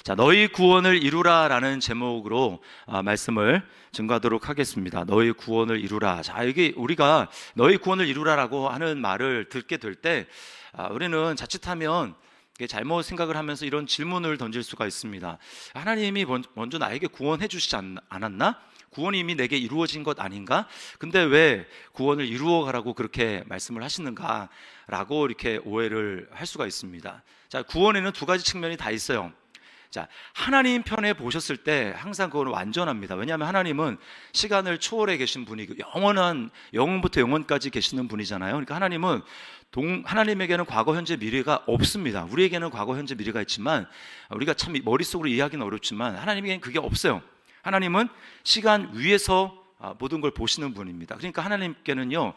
자, 너희 구원을 이루라라는 제목으로 말씀을 증거하도록 하겠습니다. 너희 구원을 이루라. 자, 이게 우리가 너희 구원을 이루라라고 하는 말을 듣게 될 때 우리는 자칫하면 잘못 생각을 하면서 이런 질문을 던질 수가 있습니다. 하나님이 먼저 나에게 구원해 주시지 않았나? 구원이 이미 내게 이루어진 것 아닌가? 근데 왜 구원을 이루어 가라고 그렇게 말씀을 하시는가? 라고 이렇게 오해를 할 수가 있습니다. 자, 구원에는 두 가지 측면이 다 있어요. 자, 하나님 편에 보셨을 때 항상 그건 완전합니다. 왜냐하면 하나님은 시간을 초월해 계신 분이고 영원부터 영원까지 계시는 분이잖아요. 그러니까 하나님에게는 과거, 현재, 미래가 없습니다. 우리에게는 과거, 현재, 미래가 있지만 우리가 참 머릿속으로 이해하기는 어렵지만 하나님에게는 그게 없어요. 하나님은 시간 위에서 모든 걸 보시는 분입니다. 그러니까 하나님께는요,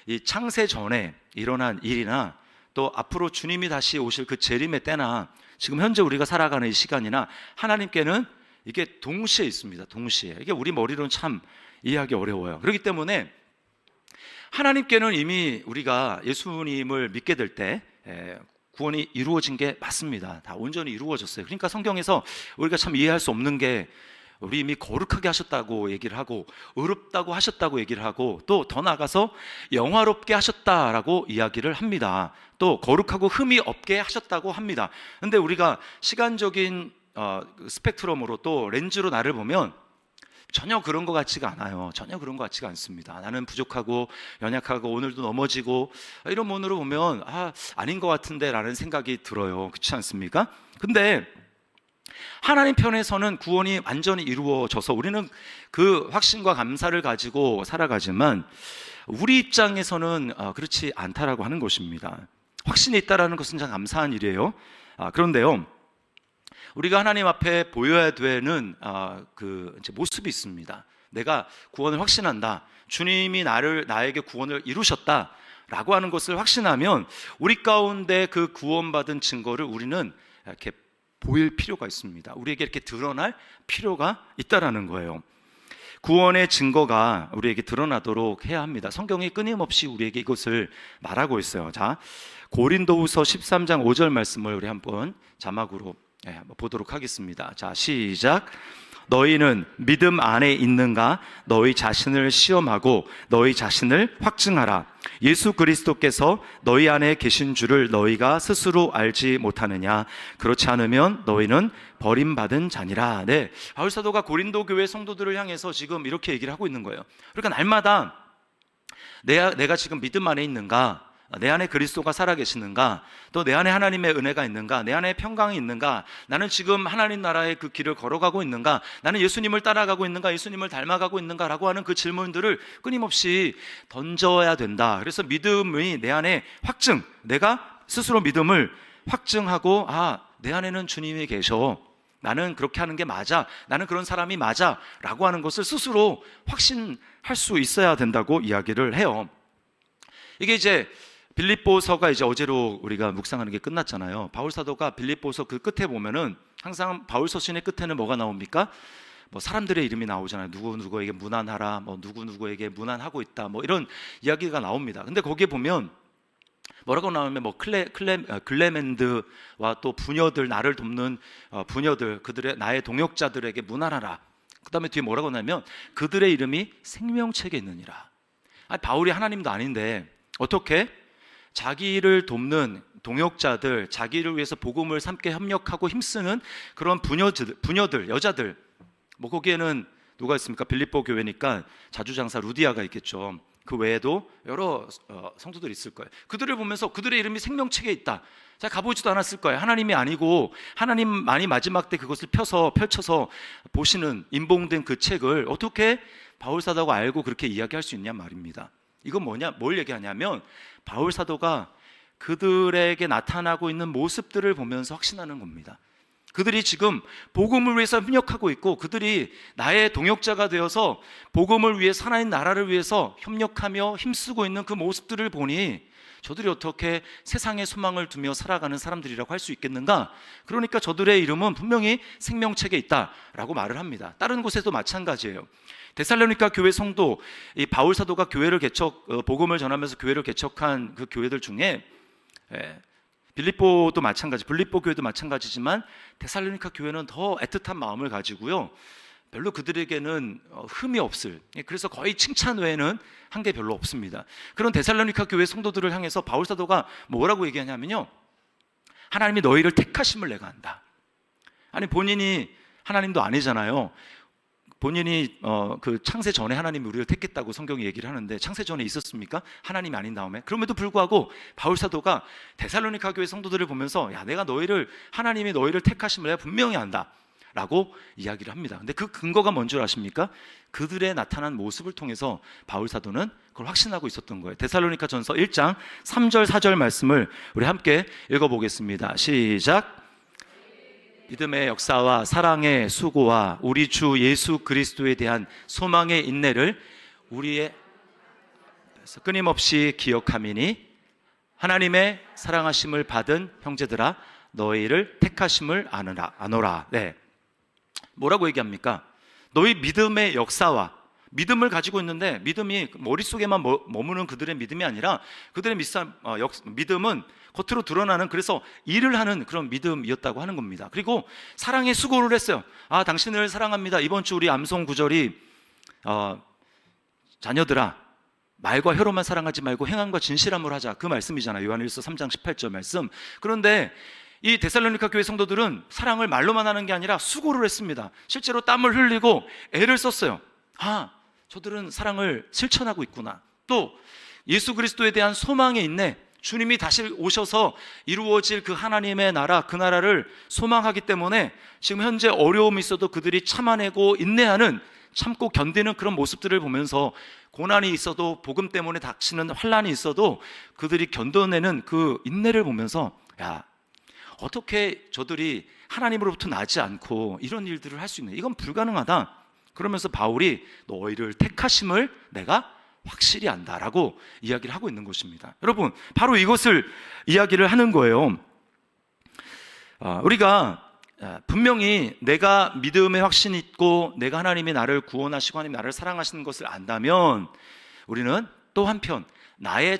이 창세 전에 일어난 일이나 또 앞으로 주님이 다시 오실 그 재림의 때나 지금 현재 우리가 살아가는 이 시간이나 하나님께는 이게 동시에 있습니다. 동시에. 이게 우리 머리로는 참 이해하기 어려워요. 그렇기 때문에 하나님께는 이미 우리가 예수님을 믿게 될 때 구원이 이루어진 게 맞습니다. 다 온전히 이루어졌어요. 그러니까 성경에서 우리가 참 이해할 수 없는 게 우리 이미 거룩하게 하셨다고 얘기를 하고 의롭다고 하셨다고 얘기를 하고 또 더 나아가서 영화롭게 하셨다라고 이야기를 합니다. 또 거룩하고 흠이 없게 하셨다고 합니다. 근데 우리가 시간적인 스펙트럼으로 또 렌즈로 나를 보면 전혀 그런 것 같지가 않아요. 전혀 그런 것 같지가 않습니다. 나는 부족하고 연약하고 오늘도 넘어지고 이런 면으로 보면 아닌 것 같은데 라는 생각이 들어요. 그렇지 않습니까? 근데 하나님 편에서는 구원이 완전히 이루어져서 우리는 그 확신과 감사를 가지고 살아가지만 우리 입장에서는 그렇지 않다라고 하는 것입니다. 확신이 있다라는 것은 참 감사한 일이에요. 그런데요, 우리가 하나님 앞에 보여야 되는 이제 모습이 있습니다. 내가 구원을 확신한다. 주님이 나에게 구원을 이루셨다라고 하는 것을 확신하면 우리 가운데 그 구원받은 증거를 우리는 이렇게 보일 필요가 있습니다. 우리에게 이렇게 드러날 필요가 있다라는 거예요. 구원의 증거가 우리에게 드러나도록 해야 합니다. 성경이 끊임없이 우리에게 이것을 말하고 있어요. 자, 고린도후서 13장 5절 말씀을 우리 한번 자막으로 보도록 하겠습니다. 자, 시작. 너희는 믿음 안에 있는가? 너희 자신을 시험하고 너희 자신을 확증하라. 예수 그리스도께서 너희 안에 계신 줄을 너희가 스스로 알지 못하느냐? 그렇지 않으면 너희는 버림받은 자니라. 네, 바울 사도가 고린도 교회 성도들을 향해서 지금 이렇게 얘기를 하고 있는 거예요. 그러니까 날마다 내가 지금 믿음 안에 있는가? 내 안에 그리스도가 살아계시는가? 또 내 안에 하나님의 은혜가 있는가? 내 안에 평강이 있는가? 나는 지금 하나님 나라의 그 길을 걸어가고 있는가? 나는 예수님을 따라가고 있는가? 예수님을 닮아가고 있는가? 라고 하는 그 질문들을 끊임없이 던져야 된다. 그래서 믿음이 내 안에 내가 스스로 믿음을 확증하고 내 안에는 주님이 계셔. 나는 그렇게 하는 게 맞아. 나는 그런 사람이 맞아. 라고 하는 것을 스스로 확신할 수 있어야 된다고 이야기를 해요. 이게 이제 빌립보서가 이제 어제로 우리가 묵상하는 게 끝났잖아요. 바울 사도가 빌립보서 그 끝에 보면은 항상 바울 서신의 끝에는 뭐가 나옵니까? 뭐 사람들의 이름이 나오잖아요. 누구에게 무난하라, 뭐 누구에게 무난하고 있다, 뭐 이런 이야기가 나옵니다. 근데 거기에 보면 뭐라고 나오면 뭐 글레멘드와 또 부녀들, 나를 돕는 부녀들, 나의 동역자들에게 무난하라. 그 다음에 뒤에 뭐라고 나오면 그들의 이름이 생명책에 있느니라. 바울이 하나님도 아닌데 어떻게 자기를 돕는 동역자들, 자기를 위해서 복음을 삼게 협력하고 힘쓰는 그런 부녀들, 여자들, 뭐 거기에는 누가 있습니까? 빌립보 교회니까 자주장사 루디아가 있겠죠. 그 외에도 여러 성도들이 있을 거예요. 그들을 보면서 그들의 이름이 생명책에 있다. 제가 가보지도 않았을 거예요. 하나님이 아니고 하나님만이 마지막 때 그것을 펼쳐서 보시는 인봉된 그 책을 어떻게 바울 사도가 알고 그렇게 이야기할 수 있냐 말입니다. 이건 뭘 얘기하냐면 바울 사도가 그들에게 나타나고 있는 모습들을 보면서 확신하는 겁니다. 그들이 지금 복음을 위해서 협력하고 있고 그들이 나의 동역자가 되어서 복음을 위해서 하나님 나라를 위해서 협력하며 힘쓰고 있는 그 모습들을 보니 저들이 어떻게 세상에 소망을 두며 살아가는 사람들이라고 할 수 있겠는가? 그러니까 저들의 이름은 분명히 생명책에 있다라고 말을 합니다. 다른 곳에도 마찬가지예요. 데살로니가 교회 성도, 이 바울 사도가 복음을 전하면서 교회를 개척한 그 교회들 중에 빌립보도 마찬가지, 빌립보 교회도 마찬가지지만 데살로니가 교회는 더 애틋한 마음을 가지고요, 별로 그들에게는 흠이 없을, 그래서 거의 칭찬 외에는 한 게 별로 없습니다. 그런 데살로니가 교회 성도들을 향해서 바울 사도가 뭐라고 얘기하냐면요, 하나님이 너희를 택하심을 내가 안다. 아니, 본인이 하나님도 아니잖아요. 본인이 그 창세 전에 하나님이 우리를 택했다고 성경이 얘기를 하는데, 창세 전에 있었습니까? 하나님이 아닌 다음에. 그럼에도 불구하고 바울 사도가 데살로니가 교회 성도들을 보면서, 야, 내가 하나님이 너희를 택하심을 내가 분명히 안다 라고 이야기를 합니다. 근데 그 근거가 뭔 줄 아십니까? 그들의 나타난 모습을 통해서 바울 사도는 그걸 확신하고 있었던 거예요. 데살로니가 전서 1장 3절 4절 말씀을 우리 함께 읽어보겠습니다. 시작. 믿음의 역사와 사랑의 수고와 우리 주 예수 그리스도에 대한 소망의 인내를 우리의 끊임없이 기억함이니 하나님의 사랑하심을 받은 형제들아 너희를 택하심을 아노라. 네. 뭐라고 얘기합니까? 너희 믿음의 역사와, 믿음을 가지고 있는데 믿음이 머릿속에만 머무는 그들의 믿음이 아니라 그들의 믿음은 겉으로 드러나는, 그래서 일을 하는 그런 믿음이었다고 하는 겁니다. 그리고 사랑의 수고를 했어요. 아, 당신을 사랑합니다. 이번 주 우리 암송 구절이 자녀들아 말과 혀로만 사랑하지 말고 행함과 진실함으로 하자, 그 말씀이잖아요. 요한일서 3장 18절 말씀. 그런데 이 데살로니가 교회 성도들은 사랑을 말로만 하는 게 아니라 수고를 했습니다. 실제로 땀을 흘리고 애를 썼어요. 아, 저들은 사랑을 실천하고 있구나. 또 예수 그리스도에 대한 소망에 있네. 주님이 다시 오셔서 이루어질 그 하나님의 나라, 그 나라를 소망하기 때문에 지금 현재 어려움이 있어도 그들이 참아내고 인내하는, 참고 견디는 그런 모습들을 보면서, 고난이 있어도, 복음 때문에 닥치는 환난이 있어도 그들이 견뎌내는 그 인내를 보면서, 야, 어떻게 저들이 하나님으로부터 나지 않고 이런 일들을 할 수 있는, 이건 불가능하다. 그러면서 바울이 너희를 택하심을 내가 확실히 안다라고 이야기를 하고 있는 것입니다. 여러분, 바로 이것을 이야기를 하는 거예요. 우리가 분명히 내가 믿음의 확신이 있고 내가 하나님이 나를 구원하시고 하나님이 나를 사랑하시는 것을 안다면, 우리는 또 한편 나의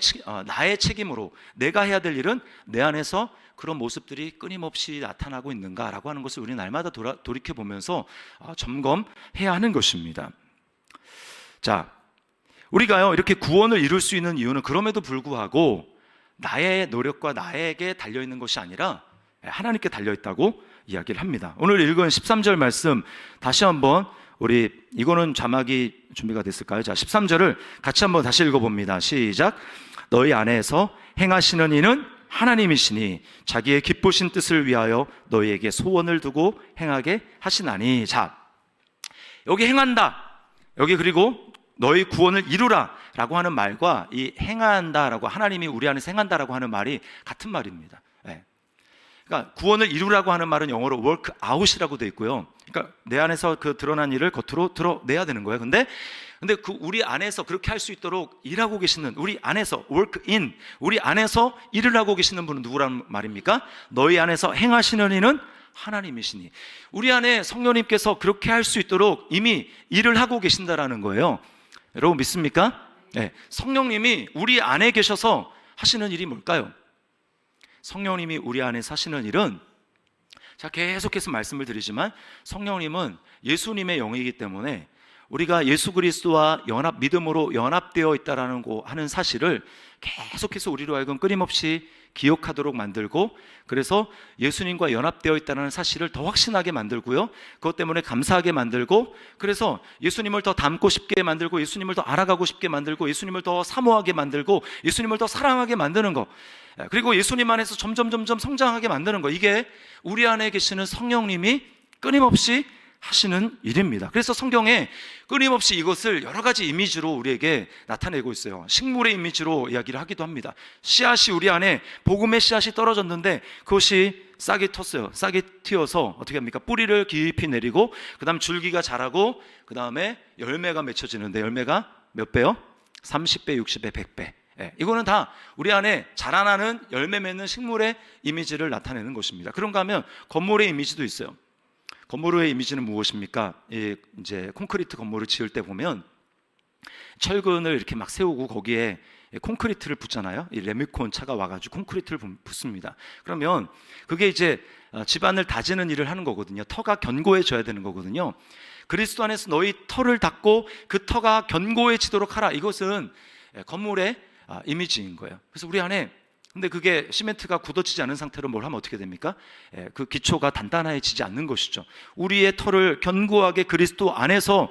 책임으로 내가 해야 될 일은 내 안에서 그런 모습들이 끊임없이 나타나고 있는가라고 하는 것을 우리 날마다 돌이켜보면서 점검해야 하는 것입니다. 자, 우리가요 이렇게 구원을 이룰 수 있는 이유는 그럼에도 불구하고 나의 노력과 나에게 달려있는 것이 아니라 하나님께 달려있다고 이야기를 합니다. 오늘 읽은 13절 말씀 다시 한번, 우리 이거는 자막이 준비가 됐을까요? 자, 13절을 같이 한번 다시 읽어봅니다. 시작. 너희 안에서 행하시는 이는 하나님이시니 자기의 기쁘신 뜻을 위하여 너희에게 소원을 두고 행하게 하시나니. 자, 여기 행한다, 여기 그리고 너희 구원을 이루라 라고 하는 말과 이 행한다 라고, 하나님이 우리 안에서 행한다 라고 하는 말이 같은 말입니다. 그러니까 구원을 이루라고 하는 말은 영어로 work out이라고 되어 있고요. 그러니까 내 안에서 그 드러난 일을 겉으로 드러내야 되는 거예요. 근데 그 우리 안에서 그렇게 할 수 있도록 일하고 계시는, 우리 안에서 work in, 우리 안에서 일을 하고 계시는 분은 누구란 말입니까? 너희 안에서 행하시는 이는 하나님이시니. 우리 안에 성령님께서 그렇게 할 수 있도록 이미 일을 하고 계신다라는 거예요. 여러분 믿습니까? 네. 성령님이 우리 안에 계셔서 하시는 일이 뭘까요? 성령님이 우리 안에 사시는 일은, 자, 계속해서 말씀을 드리지만 성령님은 예수님의 영이기 때문에 우리가 예수 그리스도와 믿음으로 연합되어 있다라는 하는 사실을 계속해서 우리로 하여금 끊임없이 기억하도록 만들고, 그래서 예수님과 연합되어 있다는 사실을 더 확신하게 만들고요, 그것 때문에 감사하게 만들고, 그래서 예수님을 더 닮고 싶게 만들고, 예수님을 더 알아가고 싶게 만들고, 예수님을 더 사모하게 만들고, 예수님을 더 사랑하게 만드는 거, 그리고 예수님 안에서 점점 성장하게 만드는 거, 이게 우리 안에 계시는 성령님이 끊임없이 하시는 일입니다. 그래서 성경에 끊임없이 이것을 여러 가지 이미지로 우리에게 나타내고 있어요. 식물의 이미지로 이야기를 하기도 합니다. 씨앗이 우리 안에, 복음의 씨앗이 떨어졌는데 그것이 싹이 텄어요. 싹이 튀어서 어떻게 합니까? 뿌리를 깊이 내리고, 그 다음 줄기가 자라고, 그 다음에 열매가 맺혀지는데, 열매가 몇 배요? 30배, 60배, 100배. 이거는 다 우리 안에 자라나는 열매 맺는 식물의 이미지를 나타내는 것입니다. 그런가 하면 건물의 이미지도 있어요. 건물의 이미지는 무엇입니까? 이제 콘크리트 건물을 지을 때 보면 철근을 이렇게 막 세우고 거기에 콘크리트를 붓잖아요. 이 레미콘 차가 와가지고 콘크리트를 붓습니다. 그러면 그게 이제 집안을 다지는 일을 하는 거거든요. 터가 견고해져야 되는 거거든요. 그리스도 안에서 너희 터를 닦고 그 터가 견고해지도록 하라. 이것은 건물의 이미지인 거예요. 그래서 우리 안에, 근데 그게 시멘트가 굳어지지 않은 상태로 뭘 하면 어떻게 됩니까? 그 기초가 단단해지지 않는 것이죠. 우리의 터를 견고하게, 그리스도 안에서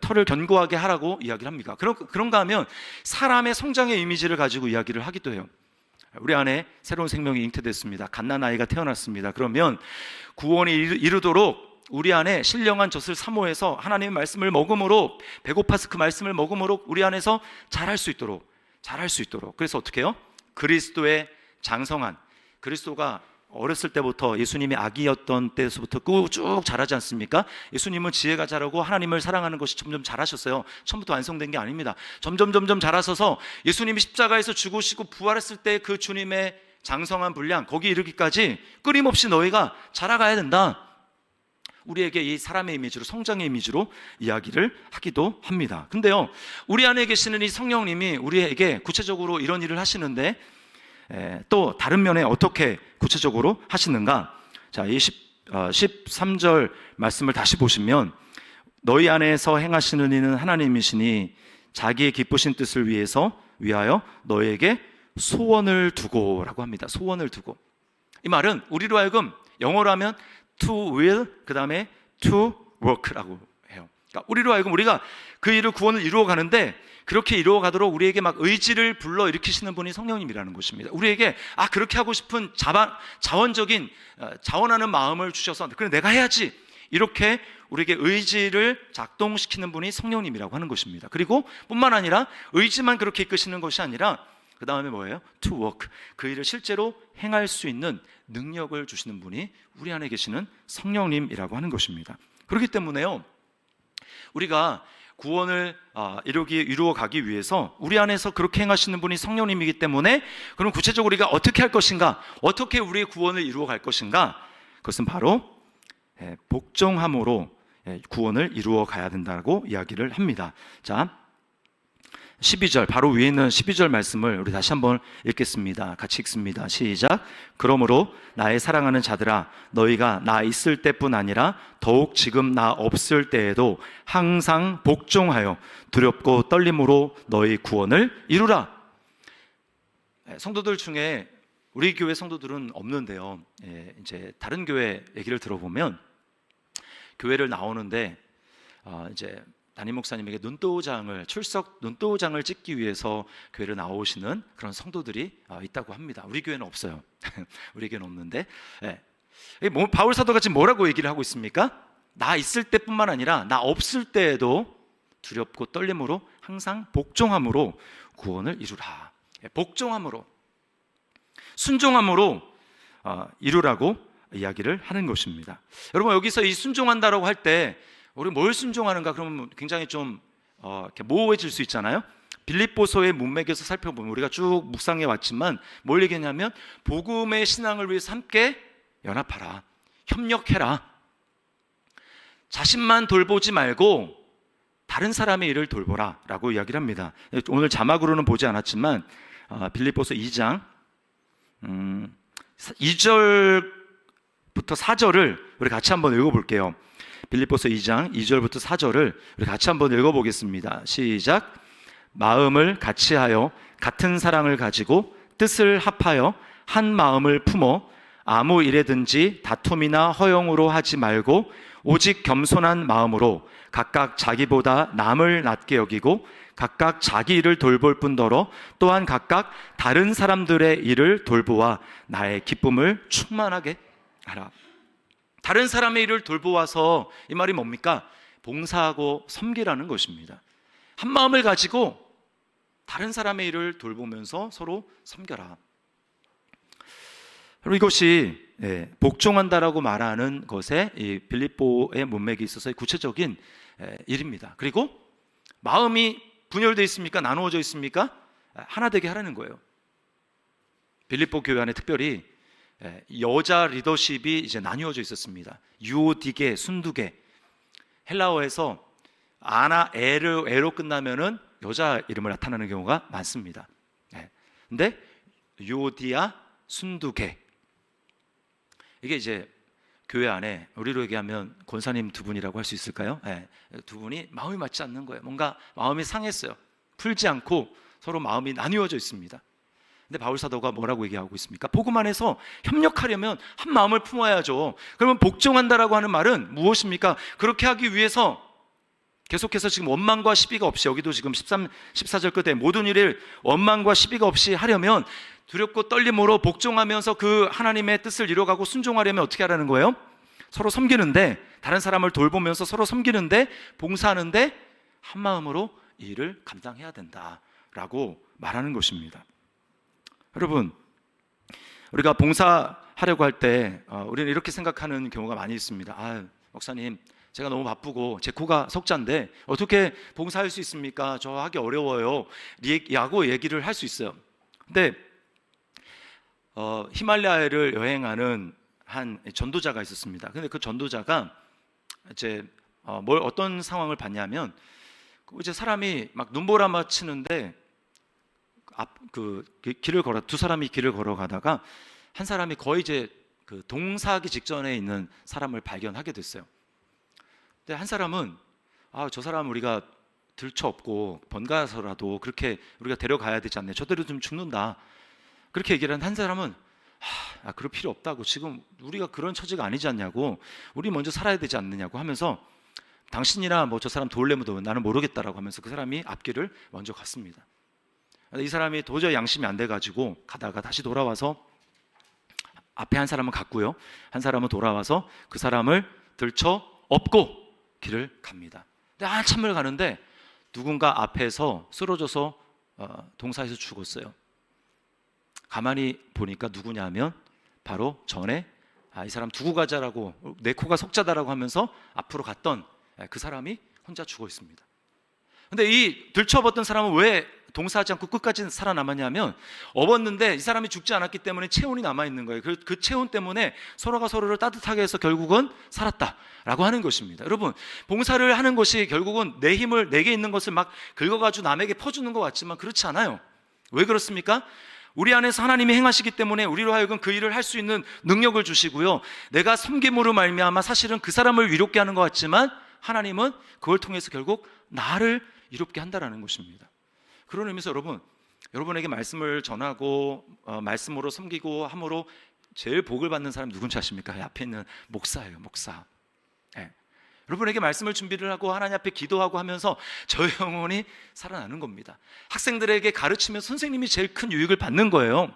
터를 견고하게 하라고 이야기를 합니다. 그런가 하면 사람의 성장의 이미지를 가지고 이야기를 하기도 해요. 우리 안에 새로운 생명이 잉태됐습니다. 갓난아이가 태어났습니다. 그러면 구원이 이르도록 우리 안에 신령한 젖을 사모해서 하나님의 말씀을 먹음으로, 배고파서 그 말씀을 먹음으로 우리 안에서 자랄 수 있도록. 그래서 어떻게 해요? 그리스도의 장성한, 그리스도가 어렸을 때부터, 예수님이 아기였던 때서부터 쭉 자라지 않습니까? 예수님은 지혜가 자라고 하나님을 사랑하는 것이 점점 자라셨어요. 처음부터 완성된 게 아닙니다. 점점 자라서서 예수님이 십자가에서 죽으시고 부활했을 때 그 주님의 장성한 분량, 거기 이르기까지 끊임없이 너희가 자라가야 된다. 우리에게 이 사람의 이미지로, 성장의 이미지로 이야기를 하기도 합니다. 근데요, 우리 안에 계시는 이 성령님이 우리에게 구체적으로 이런 일을 하시는데, 또 다른 면에 어떻게 구체적으로 하시는가? 자, 이 13절 말씀을 다시 보시면, 너희 안에서 행하시는 이는 하나님이시니 자기의 기쁘신 뜻을 위하여 너희에게 소원을 두고 라고 합니다. 소원을 두고. 이 말은 우리로 하여금, 영어로 하면 to will, 그 다음에 to work라고 해요. 그러니까 우리로 하여금 우리가 그 일을, 구원을 이루어 가는데, 그렇게 이루어 가도록 우리에게 막 의지를 불러 일으키시는 분이 성령님이라는 것입니다. 우리에게 그렇게 하고 싶은 자원하는 마음을 주셔서, 그래 내가 해야지, 이렇게 우리에게 의지를 작동시키는 분이 성령님이라고 하는 것입니다. 그리고 뿐만 아니라 의지만 그렇게 이끄시는 것이 아니라 그 다음에 뭐예요? To work, 그 일을 실제로 행할 수 있는 능력을 주시는 분이 우리 안에 계시는 성령님이라고 하는 것입니다. 그렇기 때문에요, 우리가 구원을 이루어 가기 위해서 우리 안에서 그렇게 행하시는 분이 성령님이기 때문에, 그럼 구체적으로 우리가 어떻게 할 것인가, 어떻게 우리의 구원을 이루어 갈 것인가, 그것은 바로 복종함으로 구원을 이루어 가야 된다고 이야기를 합니다. 자, 12절, 바로 위에 있는 12절 말씀을 우리 다시 한번 읽겠습니다. 같이 읽습니다. 시작. 그러므로 나의 사랑하는 자들아, 너희가 나 있을 때뿐 아니라 더욱 지금 나 없을 때에도 항상 복종하여 두렵고 떨림으로 너희 구원을 이루라. 성도들 중에 우리 교회 성도들은 없는데요, 이제 다른 교회 얘기를 들어보면, 교회를 나오는데 이제 담임 목사님에게 출석 눈도장을 찍기 위해서 교회를 나오시는 그런 성도들이 있다고 합니다. 우리 교회는 없어요. 우리 교회는 없는데, 바울 사도가 지금 뭐라고 얘기를 하고 있습니까? 나 있을 때뿐만 아니라 나 없을 때에도 두렵고 떨림으로 항상 복종함으로 구원을 이루라. 복종함으로, 순종함으로 이루라고 이야기를 하는 것입니다. 여러분, 여기서 이 순종한다라고 할 때 우리 뭘 순종하는가? 그러면 굉장히 좀 이렇게 모호해질 수 있잖아요. 빌립보서의 문맥에서 살펴보면, 우리가 쭉 묵상해 왔지만 뭘 얘기했냐면, 복음의 신앙을 위해서 함께 연합하라, 협력해라, 자신만 돌보지 말고 다른 사람의 일을 돌보라 라고 이야기를 합니다. 오늘 자막으로는 보지 않았지만 빌립보서 2장 2절부터 4절을 우리 같이 한번 읽어볼게요. 빌립보서 2장 2절부터 4절을 우리 같이 한번 읽어보겠습니다. 시작. 마음을 같이하여 같은 사랑을 가지고 뜻을 합하여 한 마음을 품어 아무 일에든지 다툼이나 허용으로 하지 말고 오직 겸손한 마음으로 각각 자기보다 남을 낮게 여기고 각각 자기 일을 돌볼 뿐더러 또한 각각 다른 사람들의 일을 돌보아 나의 기쁨을 충만하게 하라. 다른 사람의 일을 돌보아서, 이 말이 뭡니까? 봉사하고 섬기라는 것입니다. 한 마음을 가지고 다른 사람의 일을 돌보면서 서로 섬겨라. 그리고 이것이 복종한다라고 말하는 것에 이 빌립보의 문맥이 있어서 구체적인 일입니다. 그리고 마음이 분열되어 있습니까? 나누어져 있습니까? 하나 되게 하라는 거예요. 빌립보 교회 안에 특별히 여자 리더십이 이제 나뉘어져 있었습니다. 유오디게, 순두게. 헬라어에서 아나 에로 끝나면은 여자 이름을 나타나는 경우가 많습니다. 근데 유오디아, 순두계, 이게 이제 교회 안에 우리로 얘기하면 권사님 두 분이라고 할 수 있을까요? 네, 두 분이 마음이 맞지 않는 거예요. 뭔가 마음이 상했어요. 풀지 않고 서로 마음이 나뉘어져 있습니다. 근데 바울 사도가 뭐라고 얘기하고 있습니까? 복음 안에서 협력하려면 한 마음을 품어야죠. 그러면 복종한다라고 하는 말은 무엇입니까? 그렇게 하기 위해서 계속해서 지금 원망과 시비가 없이, 여기도 지금 13, 14절 끝에 모든 일을 원망과 시비가 없이 하려면 두렵고 떨림으로 복종하면서 그 하나님의 뜻을 이뤄가고 순종하려면 어떻게 하라는 거예요? 서로 섬기는데, 다른 사람을 돌보면서 서로 섬기는데, 봉사하는데 한 마음으로 이 일을 감당해야 된다라고 말하는 것입니다. 여러분, 우리가 봉사하려고 할 때 우리는 이렇게 생각하는 경우가 많이 있습니다. 아, 목사님, 제가 너무 바쁘고 제 코가 석자인데 어떻게 봉사할 수 있습니까? 저 하기 어려워요. 라고 얘기를 할 수 있어요. 근데 히말라야를 여행하는 한 전도자가 있었습니다. 근데 그 전도자가 이제 어떤 상황을 봤냐면, 이제 사람이 막 눈보라마 치는데 두 사람이 길을 걸어가다가 한 사람이 거의 이제 그 동사하기 직전에 있는 사람을 발견하게 됐어요. 근데 한 사람은 저 사람 우리가 들쳐업고 번가서라도 그렇게 우리가 데려가야 되지 않냐, 저대로 좀 죽는다, 그렇게 얘기를 한 사람은 그럴 필요 없다고, 지금 우리가 그런 처지가 아니지 않냐고, 우리 먼저 살아야 되지 않느냐고 하면서, 당신이나 뭐 저 사람 도울래면 나는 모르겠다라고 하면서 그 사람이 앞길을 먼저 갔습니다. 이 사람이 도저히 양심이 안 돼가지고 가다가 다시 돌아와서 앞에 한 사람은 갔고요, 한 사람은 돌아와서 그 사람을 들쳐 업고 길을 갑니다. 근데 한참을 가는데 누군가 앞에서 쓰러져서 동사에서 죽었어요. 가만히 보니까 누구냐 하면 바로 전에 이 사람 두고 가자라고, 내 코가 석자다라고 하면서 앞으로 갔던 그 사람이 혼자 죽어 있습니다. 근데 이 들쳐업었던 사람은 왜 동사하지 않고 끝까지 살아남았냐면, 업었는데 이 사람이 죽지 않았기 때문에 체온이 남아있는 거예요. 그 체온 때문에 서로가 서로를 따뜻하게 해서 결국은 살았다라고 하는 것입니다. 여러분, 봉사를 하는 것이 결국은 내 힘을, 내게 있는 것을 막 긁어가지고 남에게 퍼주는 것 같지만 그렇지 않아요. 왜 그렇습니까? 우리 안에서 하나님이 행하시기 때문에 우리로 하여금 그 일을 할 수 있는 능력을 주시고요, 내가 섬김으로 말미암아 사실은 그 사람을 위롭게 하는 것 같지만 하나님은 그걸 통해서 결국 나를 이롭게 한다라는 것입니다. 그런 의미에서 여러분에게 말씀을 전하고 말씀으로 섬기고 함으로 제일 복을 받는 사람이 누군지 아십니까? 앞에 있는 목사예요, 목사. 네. 여러분에게 말씀을 준비를 하고 하나님 앞에 기도하고 하면서 저 영혼이 살아나는 겁니다. 학생들에게 가르치면 선생님이 제일 큰 유익을 받는 거예요.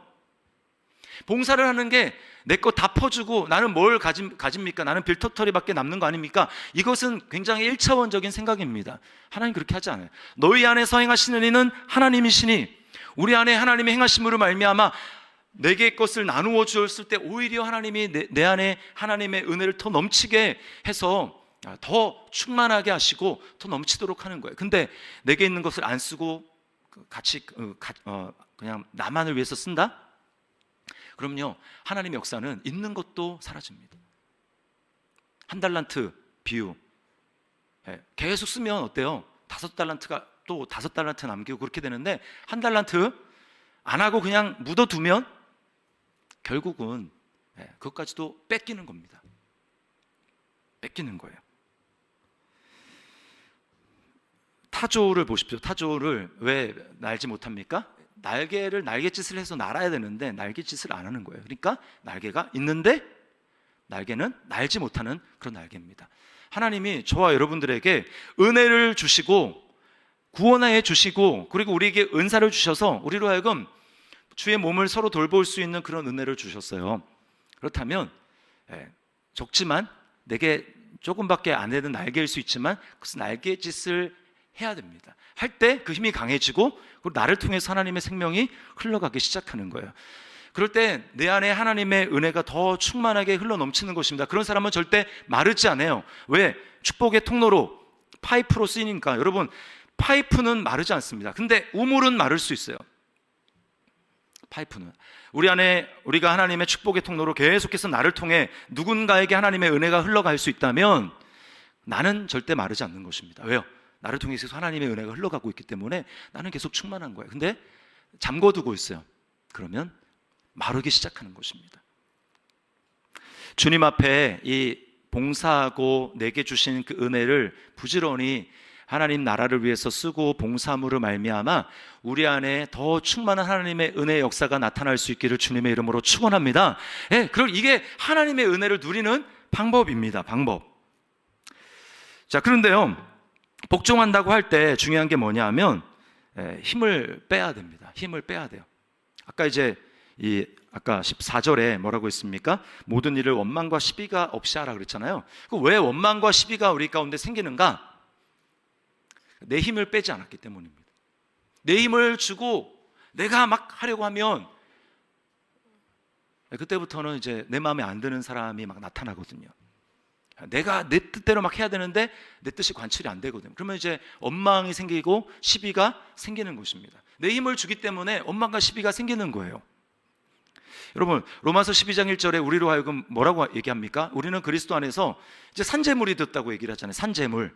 봉사를 하는 게 내 거 다 퍼주고 나는 뭘 가집니까? 나는 빌터터리밖에 남는 거 아닙니까? 이것은 굉장히 1차원적인 생각입니다. 하나님 그렇게 하지 않아요. 너희 안에서 행하시는 이는 하나님이시니, 우리 안에 하나님의 행하심으로 말미암아 내게 것을 나누어 주었을 때 오히려 하나님이 내 안에 하나님의 은혜를 더 넘치게 해서 더 충만하게 하시고 더 넘치도록 하는 거예요. 근데 내게 있는 것을 안 쓰고 같이 그냥 나만을 위해서 쓴다? 그럼요, 하나님의 역사는 있는 것도 사라집니다. 한 달란트 비유, 계속 쓰면 어때요? 5달란트가 또 5달란트 남기고 그렇게 되는데, 한 달란트 안 하고 그냥 묻어두면 결국은 그것까지도 뺏기는 겁니다. 뺏기는 거예요. 타조를 보십시오. 타조를 왜 날지 못합니까? 날갯짓을 해서 날아야 되는데 날갯짓을 안 하는 거예요. 그러니까 날개가 있는데 날개는 날지 못하는 그런 날개입니다. 하나님이 저와 여러분들에게 은혜를 주시고 구원해 주시고, 그리고 우리에게 은사를 주셔서 우리로 하여금 주의 몸을 서로 돌볼 수 있는 그런 은혜를 주셨어요. 그렇다면 적지만 내게 조금밖에 안 되는 날개일 수 있지만 그것은 날갯짓을 해야 됩니다. 할 때 그 힘이 강해지고, 그리고 나를 통해서 하나님의 생명이 흘러가기 시작하는 거예요. 그럴 때 내 안에 하나님의 은혜가 더 충만하게 흘러넘치는 것입니다. 그런 사람은 절대 마르지 않아요. 왜? 축복의 통로로, 파이프로 쓰이니까. 여러분, 파이프는 마르지 않습니다. 근데 우물은 마를 수 있어요. 파이프는 우리 안에, 우리가 하나님의 축복의 통로로 계속해서 나를 통해 누군가에게 하나님의 은혜가 흘러갈 수 있다면 나는 절대 마르지 않는 것입니다. 왜요? 나를 통해서 하나님의 은혜가 흘러가고 있기 때문에 나는 계속 충만한 거예요. 근데 잠궈두고 있어요. 그러면 마르기 시작하는 것입니다. 주님 앞에 이 봉사하고 내게 주신 그 은혜를 부지런히 하나님 나라를 위해서 쓰고 봉사함으로 말미암아 우리 안에 더 충만한 하나님의 은혜의 역사가 나타날 수 있기를 주님의 이름으로 축원합니다. 예, 그럼 이게 하나님의 은혜를 누리는 방법입니다. 방법. 자, 그런데요, 복종한다고 할 때 중요한 게 뭐냐 하면 힘을 빼야 됩니다. 힘을 빼야 돼요. 아까 14절에 뭐라고 했습니까? 모든 일을 원망과 시비가 없이 하라 그랬잖아요. 왜 원망과 시비가 우리 가운데 생기는가? 내 힘을 빼지 않았기 때문입니다. 내 힘을 주고 내가 막 하려고 하면 그때부터는 이제 내 마음에 안 드는 사람이 막 나타나거든요. 내가 내 뜻대로 막 해야 되는데 내 뜻이 관철이 안 되거든요. 그러면 이제 원망이 생기고 시비가 생기는 것입니다. 내 힘을 주기 때문에 원망과 시비가 생기는 거예요. 여러분, 로마서 12장 1절에 우리로 하여금 뭐라고 얘기합니까? 우리는 그리스도 안에서 이제 산재물이 됐다고 얘기를 하잖아요. 산재물.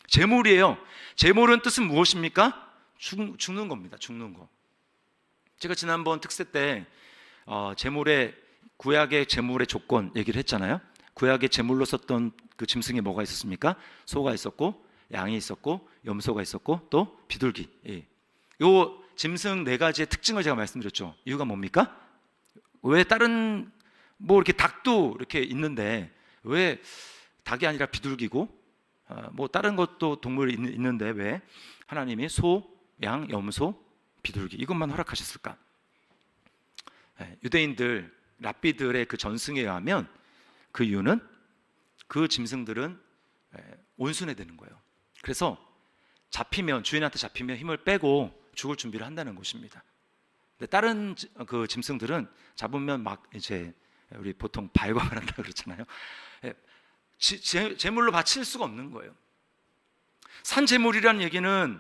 재물이에요. 재물은 뜻은 무엇입니까? 죽는 겁니다. 죽는 거. 제가 지난번 특세 때 구약의 재물의 조건 얘기를 했잖아요. 구약의 제물로 썼던 그 짐승이 뭐가 있었습니까? 소가 있었고, 양이 있었고, 염소가 있었고, 또 비둘기. 요 짐승 4가지의 특징을 제가 말씀드렸죠. 이유가 뭡니까? 왜 다른 이렇게 닭도 이렇게 있는데 왜 닭이 아니라 비둘기고 다른 것도 동물이 있는데 왜 하나님이 소, 양, 염소, 비둘기 이것만 허락하셨을까? 유대인들 랍비들의 그 전승에 의하면 그 이유는 그 짐승들은 온순해되는 거예요. 그래서 주인한테 잡히면 힘을 빼고 죽을 준비를 한다는 것입니다. 근데 다른 그 짐승들은 잡으면 막 이제 우리 보통 발광을 한다고 그러잖아요. 제물로 바칠 수가 없는 거예요. 산제물이라는 얘기는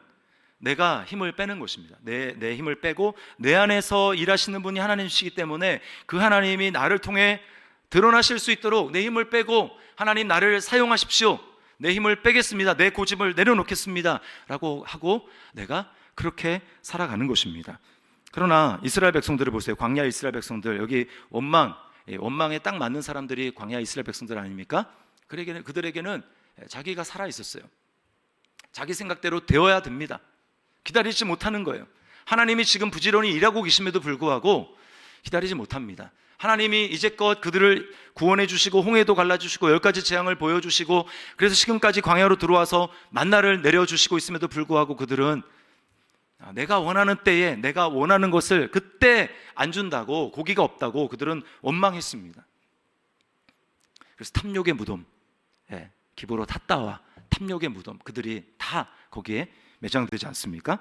내가 힘을 빼는 것입니다. 내 힘을 빼고 내 안에서 일하시는 분이 하나님이시기 때문에 그 하나님이 나를 통해 드러나실 수 있도록 내 힘을 빼고 하나님 나를 사용하십시오. 내 힘을 빼겠습니다. 내 고집을 내려놓겠습니다. 라고 하고 내가 그렇게 살아가는 것입니다. 그러나 이스라엘 백성들을 보세요. 광야 이스라엘 백성들, 여기 원망에 딱 맞는 사람들이 광야 이스라엘 백성들 아닙니까? 그들에게는 자기가 살아 있었어요. 자기 생각대로 되어야 됩니다. 기다리지 못하는 거예요. 하나님이 지금 부지런히 일하고 계심에도 불구하고 기다리지 못합니다. 하나님이 이제껏 그들을 구원해 주시고 홍해도 갈라주시고 10가지 재앙을 보여주시고 그래서 지금까지 광야로 들어와서 만나를 내려주시고 있음에도 불구하고 그들은 내가 원하는 때에 내가 원하는 것을 그때 안 준다고, 고기가 없다고 그들은 원망했습니다. 그래서 탐욕의 무덤, 기브로 탔다와 탐욕의 무덤, 그들이 다 거기에 매장되지 않습니까?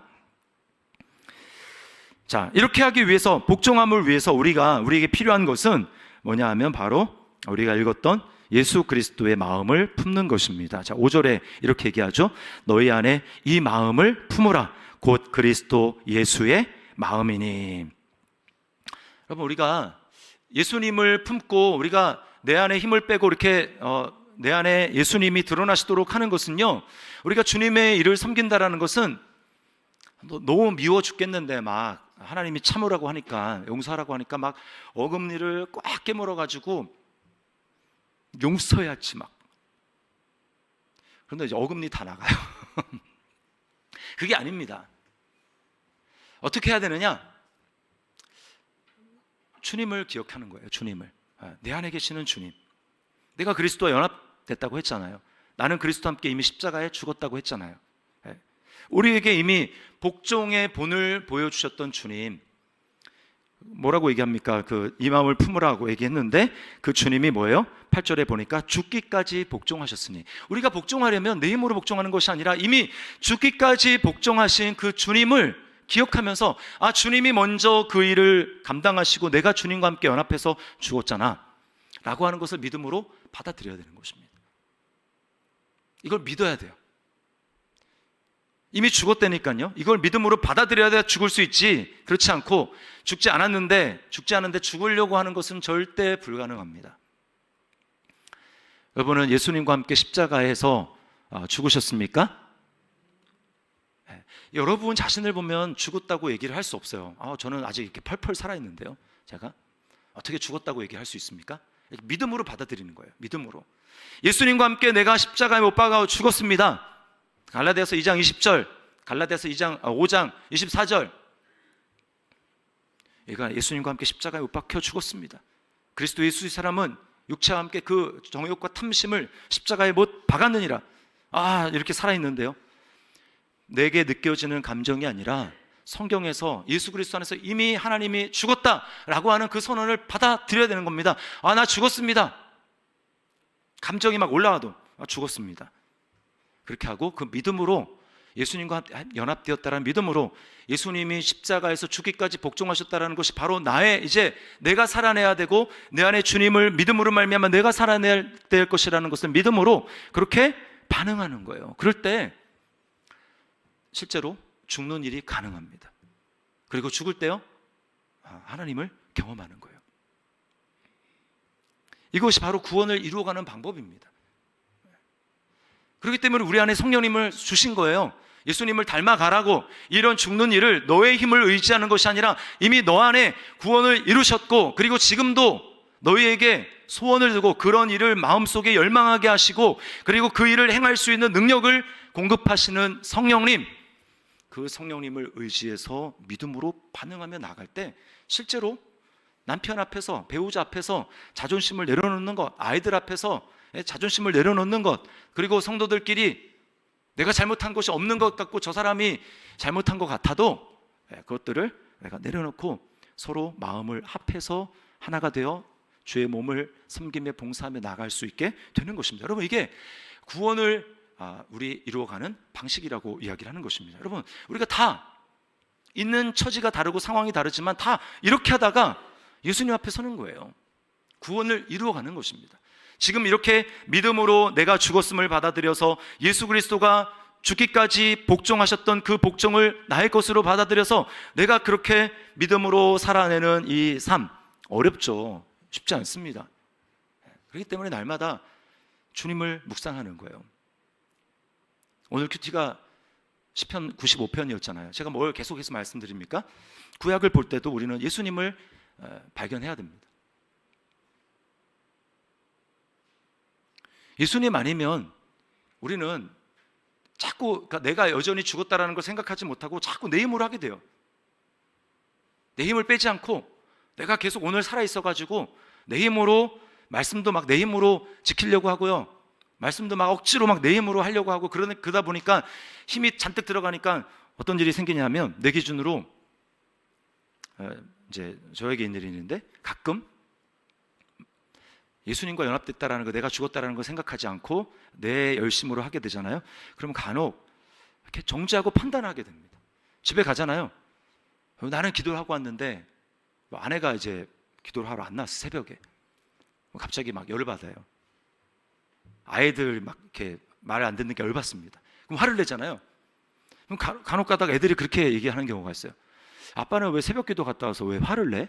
자, 이렇게 하기 위해서, 복종함을 위해서 우리에게 필요한 것은 뭐냐 하면 바로 우리가 읽었던 예수 그리스도의 마음을 품는 것입니다. 자, 5절에 이렇게 얘기하죠. 너희 안에 이 마음을 품으라. 곧 그리스도 예수의 마음이니. 여러분, 우리가 예수님을 품고 우리가 내 안에 힘을 빼고 이렇게 내 안에 예수님이 드러나시도록 하는 것은요, 우리가 주님의 일을 섬긴다라는 것은 너무 미워 죽겠는데 막 하나님이 참으라고 하니까, 용서하라고 하니까 막 어금니를 꽉 깨물어 가지고 용서해야지 막. 그런데 이제 어금니 다 나가요. 그게 아닙니다. 어떻게 해야 되느냐? 주님을 기억하는 거예요. 주님을. 내 안에 계시는 주님. 내가 그리스도와 연합됐다고 했잖아요. 나는 그리스도와 함께 이미 십자가에 죽었다고 했잖아요. 우리에게 이미 복종의 본을 보여주셨던 주님, 뭐라고 얘기합니까? 이 마음을 품으라고 얘기했는데 그 주님이 뭐예요? 8절에 보니까 죽기까지 복종하셨으니, 우리가 복종하려면 내 힘으로 복종하는 것이 아니라 이미 죽기까지 복종하신 그 주님을 기억하면서, 주님이 먼저 그 일을 감당하시고 내가 주님과 함께 연합해서 죽었잖아 라고 하는 것을 믿음으로 받아들여야 되는 것입니다. 이걸 믿어야 돼요. 이미 죽었다니까요. 이걸 믿음으로 받아들여야 죽을 수 있지, 그렇지 않고 죽지 않았는데 죽으려고 하는 것은 절대 불가능합니다. 여러분은 예수님과 함께 십자가에서 죽으셨습니까? 여러분 자신을 보면 죽었다고 얘기를 할 수 없어요. 저는 아직 이렇게 펄펄 살아있는데요. 제가 어떻게 죽었다고 얘기할 수 있습니까? 믿음으로 받아들이는 거예요. 믿음으로. 예수님과 함께 내가 십자가에 못 박아 죽었습니다. 갈라디아서 2장 20절, 갈라디아서 5장 24절. 얘가 예수님과 함께 십자가에 못 박혀 죽었습니다. 그리스도 예수의 사람은 육체와 함께 그 정욕과 탐심을 십자가에 못 박았느니라. 이렇게 살아있는데요. 내게 느껴지는 감정이 아니라 성경에서 예수 그리스도 안에서 이미 하나님이 죽었다라고 하는 그 선언을 받아들여야 되는 겁니다. 나 죽었습니다. 감정이 막 올라와도 죽었습니다. 그렇게 하고 그 믿음으로 예수님과 연합되었다라는 믿음으로 예수님이 십자가에서 죽기까지 복종하셨다라는 것이 바로 나의 이제 내가 살아내야 되고 내 안에 주님을 믿음으로 말미암아 내가 살아내야 될 것이라는 것을 믿음으로 그렇게 반응하는 거예요. 그럴 때 실제로 죽는 일이 가능합니다. 그리고 죽을 때요, 하나님을 경험하는 거예요. 이것이 바로 구원을 이루어가는 방법입니다. 그렇기 때문에 우리 안에 성령님을 주신 거예요. 예수님을 닮아가라고. 이런 죽는 일을 너의 힘을 의지하는 것이 아니라 이미 너 안에 구원을 이루셨고, 그리고 지금도 너희에게 소원을 두고 그런 일을 마음속에 열망하게 하시고, 그리고 그 일을 행할 수 있는 능력을 공급하시는 성령님, 그 성령님을 의지해서 믿음으로 반응하며 나갈 때 실제로 남편 앞에서, 배우자 앞에서 자존심을 내려놓는 것, 아이들 앞에서 자존심을 내려놓는 것, 그리고 성도들끼리 내가 잘못한 것이 없는 것 같고 저 사람이 잘못한 것 같아도 그것들을 내가 내려놓고 서로 마음을 합해서 하나가 되어 주의 몸을 섬기며 봉사하며 나갈 수 있게 되는 것입니다. 여러분, 이게 구원을 우리 이루어가는 방식이라고 이야기를 하는 것입니다. 여러분, 우리가 다 있는 처지가 다르고 상황이 다르지만 다 이렇게 하다가 예수님 앞에 서는 거예요. 구원을 이루어가는 것입니다. 지금 이렇게 믿음으로 내가 죽었음을 받아들여서 예수 그리스도가 죽기까지 복종하셨던 그 복종을 나의 것으로 받아들여서 내가 그렇게 믿음으로 살아내는 이 삶, 어렵죠. 쉽지 않습니다. 그렇기 때문에 날마다 주님을 묵상하는 거예요. 오늘 큐티가 시편 95편이었잖아요. 제가 뭘 계속해서 말씀드립니까? 구약을 볼 때도 우리는 예수님을 발견해야 됩니다. 예수님 아니면 우리는 자꾸, 그러니까 내가 여전히 죽었다라는 걸 생각하지 못하고 자꾸 내 힘으로 하게 돼요. 내 힘을 빼지 않고 내가 계속 오늘 살아있어가지고 내 힘으로, 말씀도 막 내 힘으로 지키려고 하고요, 말씀도 막 억지로 막 내 힘으로 하려고 하고, 그러다 보니까 힘이 잔뜩 들어가니까 어떤 일이 생기냐면, 내 기준으로 이제 저에게 있는 일이 있는데, 가끔 예수님과 연합됐다라는 거, 내가 죽었다라는 거 생각하지 않고 내 열심으로 하게 되잖아요. 그러면 간혹 이렇게 정죄하고 판단하게 됩니다. 집에 가잖아요. 나는 기도를 하고 왔는데 아내가 이제 기도를 하러 안 나왔어, 새벽에. 갑자기 막 열을 받아요. 아이들 막 이렇게 말 안 듣는 게 열받습니다. 그럼 화를 내잖아요. 그럼 간혹 가다가 애들이 그렇게 얘기하는 경우가 있어요. 아빠는 왜 새벽 기도 갔다 와서 왜 화를 내?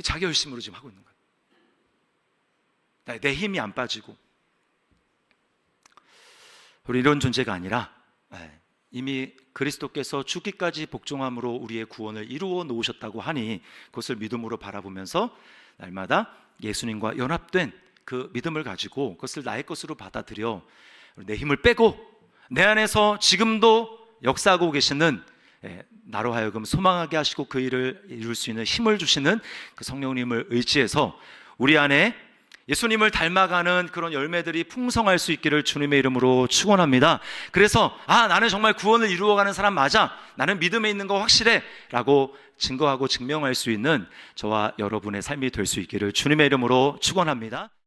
자기 열심으로 지금 하고 있는 거예요. 내 힘이 안 빠지고. 우리 이런 존재가 아니라 이미 그리스도께서 죽기까지 복종함으로 우리의 구원을 이루어 놓으셨다고 하니 그것을 믿음으로 바라보면서 날마다 예수님과 연합된 그 믿음을 가지고 그것을 나의 것으로 받아들여 내 힘을 빼고 내 안에서 지금도 역사하고 계시는, 나로 하여금 소망하게 하시고 그 일을 이룰 수 있는 힘을 주시는 그 성령님을 의지해서 우리 안에 예수님을 닮아가는 그런 열매들이 풍성할 수 있기를 주님의 이름으로 축원합니다. 그래서 나는 정말 구원을 이루어가는 사람 맞아, 나는 믿음에 있는 거 확실해 라고 증거하고 증명할 수 있는 저와 여러분의 삶이 될 수 있기를 주님의 이름으로 축원합니다.